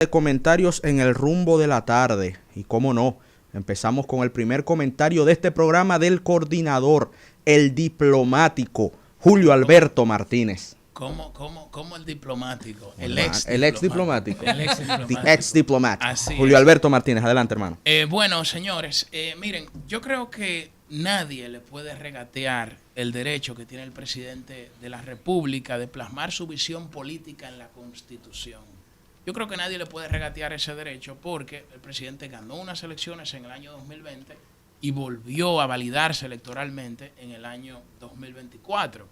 De comentarios en el rumbo de la tarde. Y cómo no, empezamos con el primer comentario de este programa del coordinador, el diplomático, Julio Alberto Martínez. ¿Cómo el diplomático? El ex diplomático. El ex diplomático. Ex diplomático. Así Julio es. Alberto Martínez, adelante, hermano. Bueno, señores, miren, yo creo que nadie le puede regatear el derecho que tiene el presidente de la República de plasmar su visión política en la Constitución. Yo creo que nadie le puede regatear ese derecho porque el presidente ganó unas elecciones en el año 2020 y volvió a validarse electoralmente en el año 2024.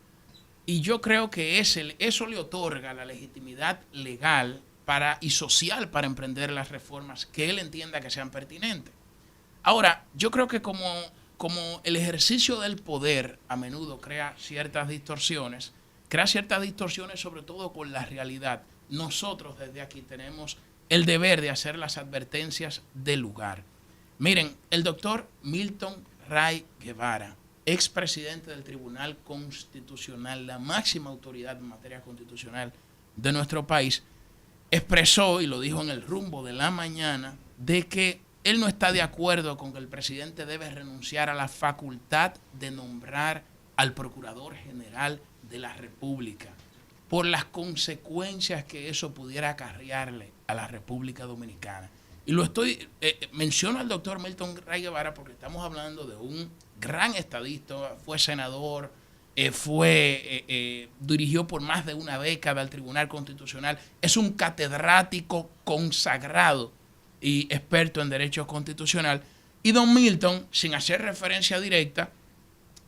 Y yo creo que eso le otorga la legitimidad legal y social para emprender las reformas que él entienda que sean pertinentes. Ahora, yo creo que como el ejercicio del poder a menudo crea ciertas distorsiones sobre todo con la realidad, nosotros desde aquí tenemos el deber de hacer las advertencias del lugar. Miren, el doctor Milton Ray Guevara, expresidente del Tribunal Constitucional, la máxima autoridad en materia constitucional de nuestro país, expresó, y lo dijo en el rumbo de la mañana, de que él no está de acuerdo con que el presidente debe renunciar a la facultad de nombrar al Procurador General de la República por las consecuencias que eso pudiera acarrearle a la República Dominicana. Y menciono al doctor Milton Ray Guevara porque estamos hablando de un gran estadista, fue senador, dirigió por más de una década al Tribunal Constitucional, es un catedrático consagrado y experto en derecho constitucional. Y don Milton, sin hacer referencia directa,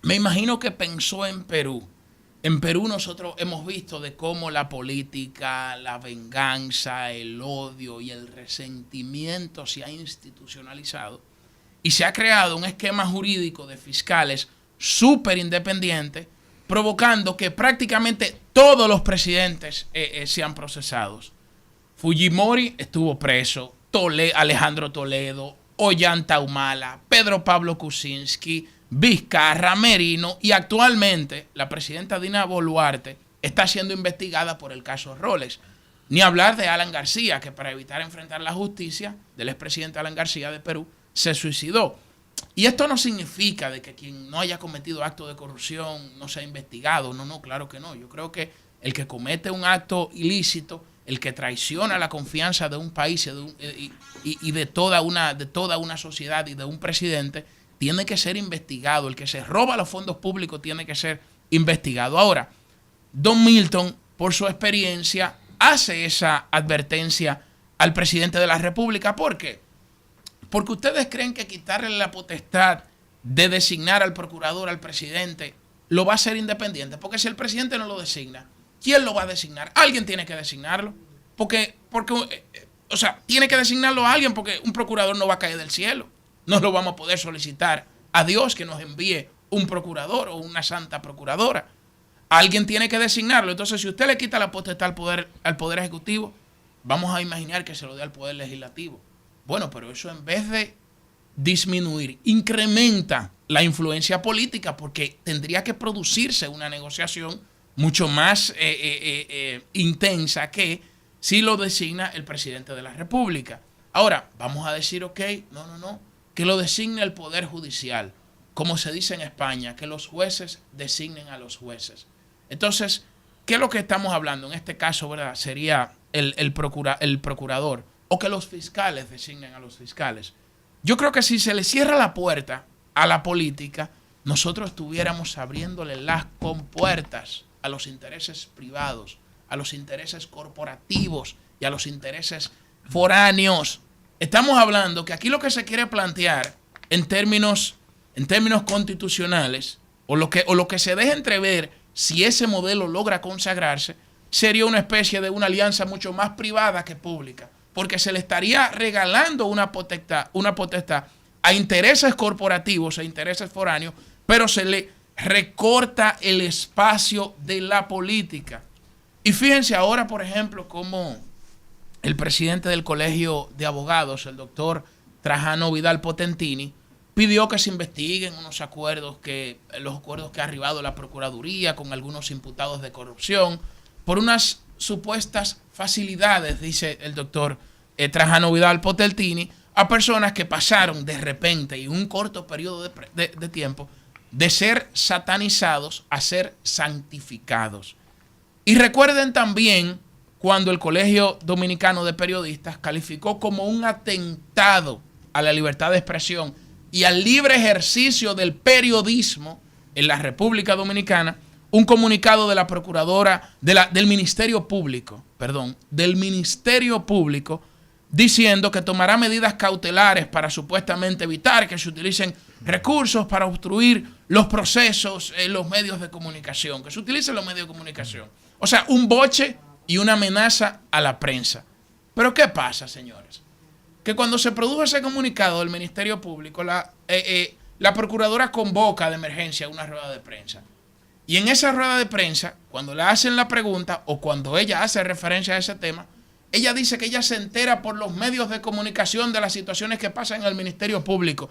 me imagino que pensó en Perú. En Perú nosotros hemos visto de cómo la política, la venganza, el odio y el resentimiento se ha institucionalizado y se ha creado un esquema jurídico de fiscales súper independientes, provocando que prácticamente todos los presidentes sean procesados. Fujimori estuvo preso, Alejandro Toledo, Ollanta Humala, Pedro Pablo Kuczynski, Vizcarra, Merino, y actualmente la presidenta Dina Boluarte está siendo investigada por el caso Rolex. Ni hablar de Alan García, que para evitar enfrentar la justicia del expresidente Alan García de Perú, se suicidó. Y esto no significa de que quien no haya cometido acto de corrupción no sea investigado. No, claro que no. Yo creo que el que comete un acto ilícito, el que traiciona la confianza de un país y de toda una sociedad y de un presidente, tiene que ser investigado. El que se roba los fondos públicos tiene que ser investigado. Ahora, don Milton, por su experiencia, hace esa advertencia al presidente de la República. ¿Por qué? Porque ustedes creen que quitarle la potestad de designar al procurador al presidente lo va a hacer independiente. Porque si el presidente no lo designa, ¿quién lo va a designar? Alguien tiene que designarlo. Tiene que designarlo a alguien porque un procurador no va a caer del cielo. No lo vamos a poder solicitar a Dios que nos envíe un procurador o una santa procuradora. Alguien tiene que designarlo. Entonces, si usted le quita la potestad al poder Ejecutivo, vamos a imaginar que se lo dé al Poder Legislativo. Bueno, pero eso en vez de disminuir, incrementa la influencia política porque tendría que producirse una negociación mucho más intensa que si lo designa el presidente de la República. Ahora, vamos a decir, ok, no. Que lo designe el Poder Judicial, como se dice en España, que los jueces designen a los jueces. Entonces, ¿qué es lo que estamos hablando? En este caso, ¿verdad? Sería el procurador, o que los fiscales designen a los fiscales. Yo creo que si se le cierra la puerta a la política, nosotros estuviéramos abriéndole las compuertas a los intereses privados, a los intereses corporativos y a los intereses foráneos. Estamos hablando que aquí lo que se quiere plantear en términos constitucionales o lo que se deja entrever si ese modelo logra consagrarse sería una especie de una alianza mucho más privada que pública, porque se le estaría regalando una potestad a intereses corporativos e intereses foráneos, pero se le recorta el espacio de la política. Y fíjense ahora, por ejemplo, cómo el presidente del Colegio de Abogados, el doctor Trajano Vidal Potentini, pidió que se investiguen los acuerdos que ha arribado la Procuraduría con algunos imputados de corrupción por unas supuestas facilidades, dice el doctor Trajano Vidal Poteltini, a personas que pasaron de repente y un corto periodo de tiempo de ser satanizados a ser santificados. Y recuerden también cuando el Colegio Dominicano de Periodistas calificó como un atentado a la libertad de expresión y al libre ejercicio del periodismo en la República Dominicana, un comunicado de la Procuradora, del Ministerio Público, diciendo que tomará medidas cautelares para supuestamente evitar que se utilicen recursos para obstruir los procesos en los medios de comunicación, que se utilicen los medios de comunicación. O sea, un boche y una amenaza a la prensa. Pero ¿qué pasa, señores? Que cuando se produjo ese comunicado del Ministerio Público, la Procuradora convoca de emergencia una rueda de prensa. Y en esa rueda de prensa, cuando le hacen la pregunta o cuando ella hace referencia a ese tema, ella dice que ella se entera por los medios de comunicación de las situaciones que pasan en el Ministerio Público.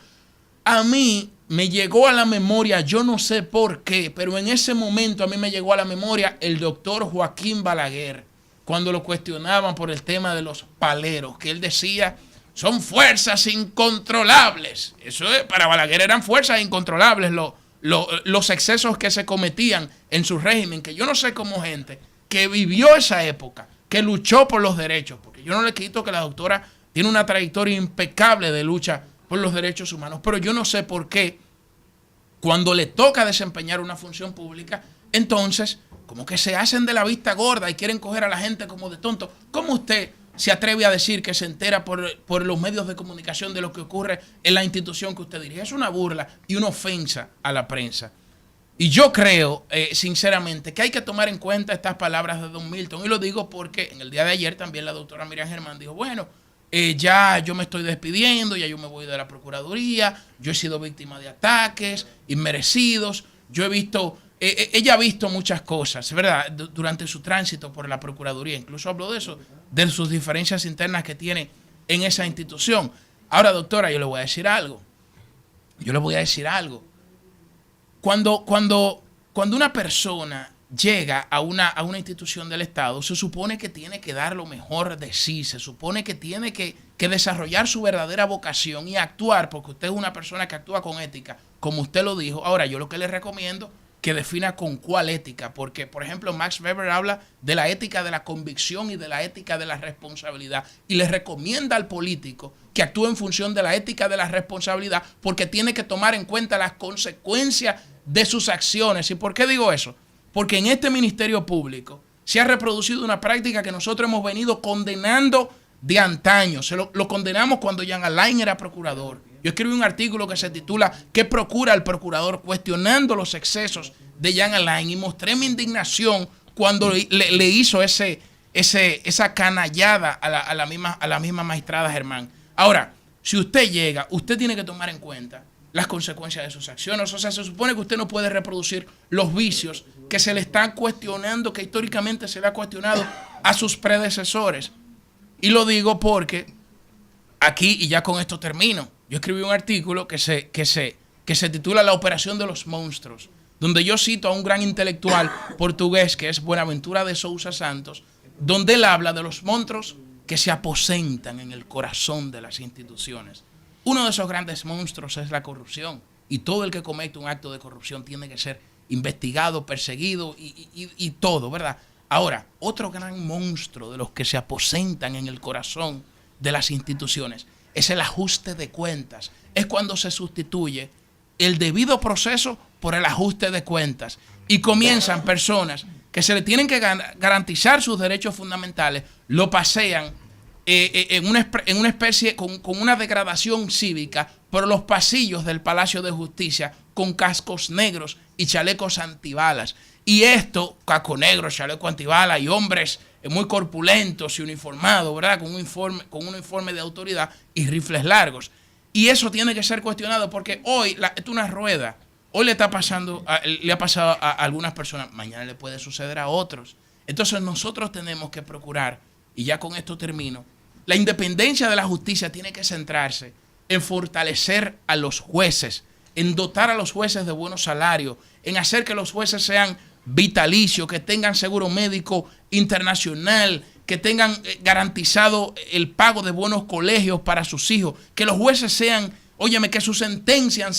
A mí me llegó a la memoria, yo no sé por qué, pero en ese momento a mí me llegó a la memoria el doctor Joaquín Balaguer, cuando lo cuestionaban por el tema de los paleros, que él decía, son fuerzas incontrolables. Eso es, para Balaguer eran fuerzas incontrolables los excesos que se cometían en su régimen, que yo no sé cómo gente que vivió esa época, que luchó por los derechos, porque yo no le quito que la doctora tiene una trayectoria impecable de lucha por los derechos humanos, pero yo no sé por qué cuando le toca desempeñar una función pública, entonces como que se hacen de la vista gorda y quieren coger a la gente como de tonto. ¿Cómo usted se atreve a decir que se entera por los medios de comunicación de lo que ocurre en la institución que usted dirige? Es una burla y una ofensa a la prensa. Y yo creo, sinceramente, que hay que tomar en cuenta estas palabras de don Milton. Y lo digo porque en el día de ayer también la doctora Miriam Germán dijo, bueno, ya yo me estoy despidiendo, ya yo me voy de la Procuraduría, yo he sido víctima de ataques inmerecidos, yo he visto, ella ha visto muchas cosas, ¿verdad? Durante su tránsito por la Procuraduría, incluso habló de eso, de sus diferencias internas que tiene en esa institución. Ahora, doctora, yo le voy a decir algo. Cuando una persona llega a una institución del Estado, se supone que tiene que dar lo mejor de sí, se supone que tiene que desarrollar su verdadera vocación y actuar, porque usted es una persona que actúa con ética, como usted lo dijo. Ahora, yo lo que le recomiendo que defina con cuál ética, porque, por ejemplo, Max Weber habla de la ética de la convicción y de la ética de la responsabilidad, y le recomienda al político que actúe en función de la ética de la responsabilidad, porque tiene que tomar en cuenta las consecuencias de sus acciones. ¿Y por qué digo eso? Porque en este Ministerio Público se ha reproducido una práctica que nosotros hemos venido condenando de antaño. Lo condenamos cuando Jean Alain era procurador. Yo escribí un artículo que se titula ¿Qué procura el procurador?, cuestionando los excesos de Jean Alain, y mostré mi indignación cuando le hizo esa canallada a la misma magistrada Germán. Ahora, si usted llega, usted tiene que tomar en cuenta las consecuencias de sus acciones. O sea, se supone que usted no puede reproducir los vicios que se le están cuestionando, que históricamente se le ha cuestionado a sus predecesores. Y lo digo porque aquí, y ya con esto termino, yo escribí un artículo que se titula La operación de los monstruos, donde yo cito a un gran intelectual portugués que es Buenaventura de Sousa Santos, donde él habla de los monstruos que se aposentan en el corazón de las instituciones. Uno de esos grandes monstruos es la corrupción, y todo el que comete un acto de corrupción tiene que ser investigado, perseguido y todo, ¿verdad? Ahora, otro gran monstruo de los que se aposentan en el corazón de las instituciones es el ajuste de cuentas. Es cuando se sustituye el debido proceso por el ajuste de cuentas y comienzan personas que se le tienen que garantizar sus derechos fundamentales, lo pasean en una especie, con una degradación cívica por los pasillos del Palacio de Justicia con cascos negros y chalecos antibalas. Y esto, casco negro, chaleco antibalas y hombres muy corpulentos y uniformados, ¿verdad? Con un uniforme de autoridad y rifles largos. Y eso tiene que ser cuestionado porque hoy esto es una rueda. Hoy le ha pasado a algunas personas, mañana le puede suceder a otros. Entonces nosotros tenemos que procurar, y ya con esto termino, la independencia de la justicia tiene que centrarse en fortalecer a los jueces, en dotar a los jueces de buenos salarios, en hacer que los jueces sean vitalicios, que tengan seguro médico internacional, que tengan garantizado el pago de buenos colegios para sus hijos, que los jueces sean, óyeme, que sus sentencias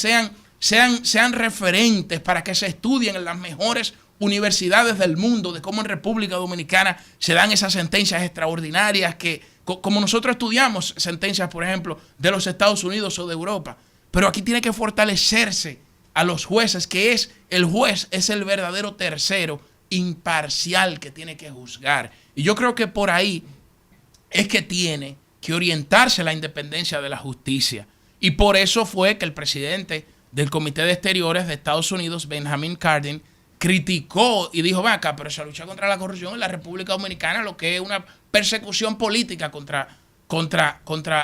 sean referentes para que se estudien en las mejores universidades del mundo, de cómo en República Dominicana se dan esas sentencias extraordinarias que, como nosotros estudiamos sentencias, por ejemplo, de los Estados Unidos o de Europa. Pero aquí tiene que fortalecerse a los jueces, que el juez es el verdadero tercero imparcial que tiene que juzgar. Y yo creo que por ahí es que tiene que orientarse la independencia de la justicia. Y por eso fue que el presidente del Comité de Exteriores de Estados Unidos, Benjamin Cardin, criticó y dijo, acá, pero se lucha contra la corrupción en la República Dominicana, lo que es una persecución política contra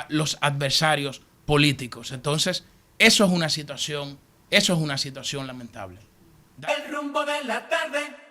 los adversarios políticos. Entonces, eso es una situación lamentable. El rumbo de la tarde.